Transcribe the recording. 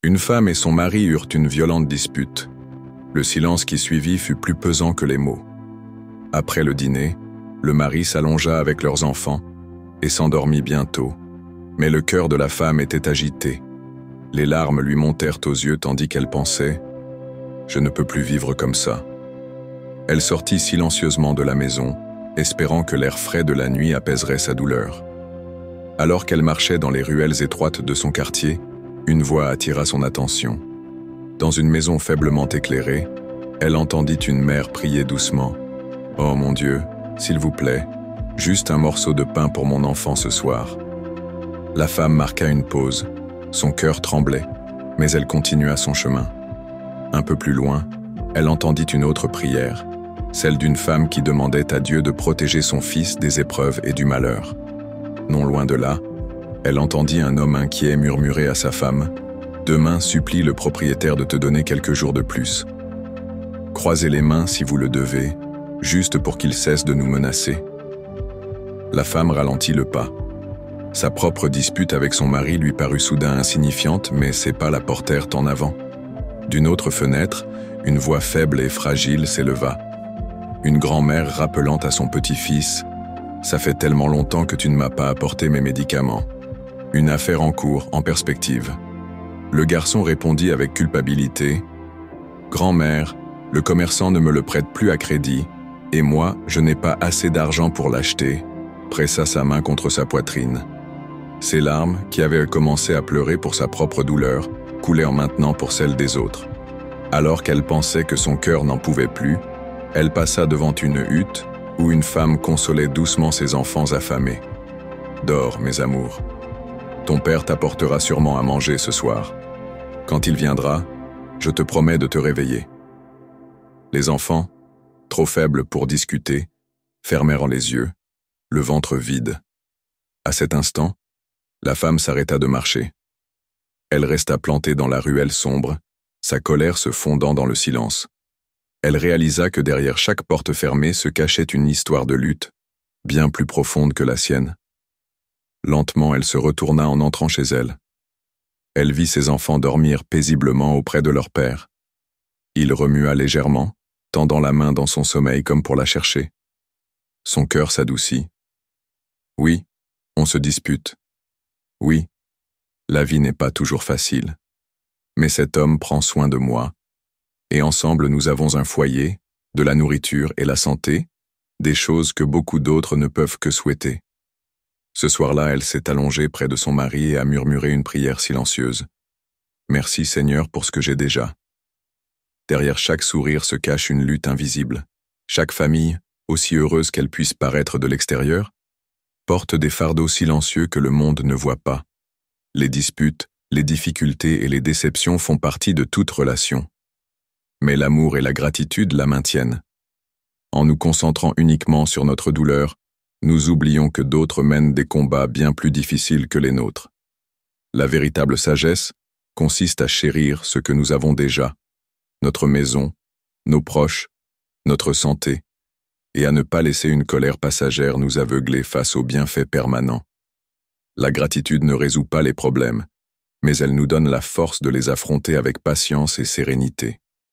Une femme et son mari eurent une violente dispute. Le silence qui suivit fut plus pesant que les mots. Après le dîner, le mari s'allongea avec leurs enfants et s'endormit bientôt. Mais le cœur de la femme était agité. Les larmes lui montèrent aux yeux tandis qu'elle pensait « Je ne peux plus vivre comme ça ». Elle sortit silencieusement de la maison, espérant que l'air frais de la nuit apaiserait sa douleur. Alors qu'elle marchait dans les ruelles étroites de son quartier, une voix attira son attention. Dans une maison faiblement éclairée, elle entendit une mère prier doucement. « Oh mon Dieu, s'il vous plaît, juste un morceau de pain pour mon enfant ce soir. » La femme marqua une pause. Son cœur tremblait, mais elle continua son chemin. Un peu plus loin, elle entendit une autre prière, celle d'une femme qui demandait à Dieu de protéger son fils des épreuves et du malheur. Non loin de là, elle entendit un homme inquiet murmurer à sa femme « Demain, supplie le propriétaire de te donner quelques jours de plus. Croisez les mains si vous le devez, juste pour qu'il cesse de nous menacer. » La femme ralentit le pas. Sa propre dispute avec son mari lui parut soudain insignifiante, mais ses pas la portèrent en avant. D'une autre fenêtre, une voix faible et fragile s'éleva. Une grand-mère rappelant à son petit-fils « Ça fait tellement longtemps que tu ne m'as pas apporté mes médicaments. » Une affaire en cours, en perspective. Le garçon répondit avec culpabilité « Grand-mère, le commerçant ne me le prête plus à crédit, et moi, je n'ai pas assez d'argent pour l'acheter. » Pressa sa main contre sa poitrine. Ses larmes, qui avaient commencé à pleurer pour sa propre douleur, coulèrent maintenant pour celle des autres. Alors qu'elle pensait que son cœur n'en pouvait plus, elle passa devant une hutte où une femme consolait doucement ses enfants affamés. « Dors, mes amours. Ton père t'apportera sûrement à manger ce soir. Quand il viendra, je te promets de te réveiller. » Les enfants, trop faibles pour discuter, fermèrent les yeux, le ventre vide. À cet instant, la femme s'arrêta de marcher. Elle resta plantée dans la ruelle sombre, sa colère se fondant dans le silence. Elle réalisa que derrière chaque porte fermée se cachait une histoire de lutte, bien plus profonde que la sienne. Lentement, elle se retourna en entrant chez elle. Elle vit ses enfants dormir paisiblement auprès de leur père. Il remua légèrement, tendant la main dans son sommeil comme pour la chercher. Son cœur s'adoucit. Oui, on se dispute. Oui, la vie n'est pas toujours facile. Mais cet homme prend soin de moi, et ensemble nous avons un foyer, de la nourriture et la santé, des choses que beaucoup d'autres ne peuvent que souhaiter. Ce soir-là, elle s'est allongée près de son mari et a murmuré une prière silencieuse. Merci Seigneur pour ce que j'ai déjà. Derrière chaque sourire se cache une lutte invisible. Chaque famille, aussi heureuse qu'elle puisse paraître de l'extérieur, porte des fardeaux silencieux que le monde ne voit pas. Les disputes, les difficultés et les déceptions font partie de toute relation. Mais l'amour et la gratitude la maintiennent. En nous concentrant uniquement sur notre douleur, nous oublions que d'autres mènent des combats bien plus difficiles que les nôtres. La véritable sagesse consiste à chérir ce que nous avons déjà, notre maison, nos proches, notre santé, et à ne pas laisser une colère passagère nous aveugler face aux bienfaits permanents. La gratitude ne résout pas les problèmes, mais elle nous donne la force de les affronter avec patience et sérénité.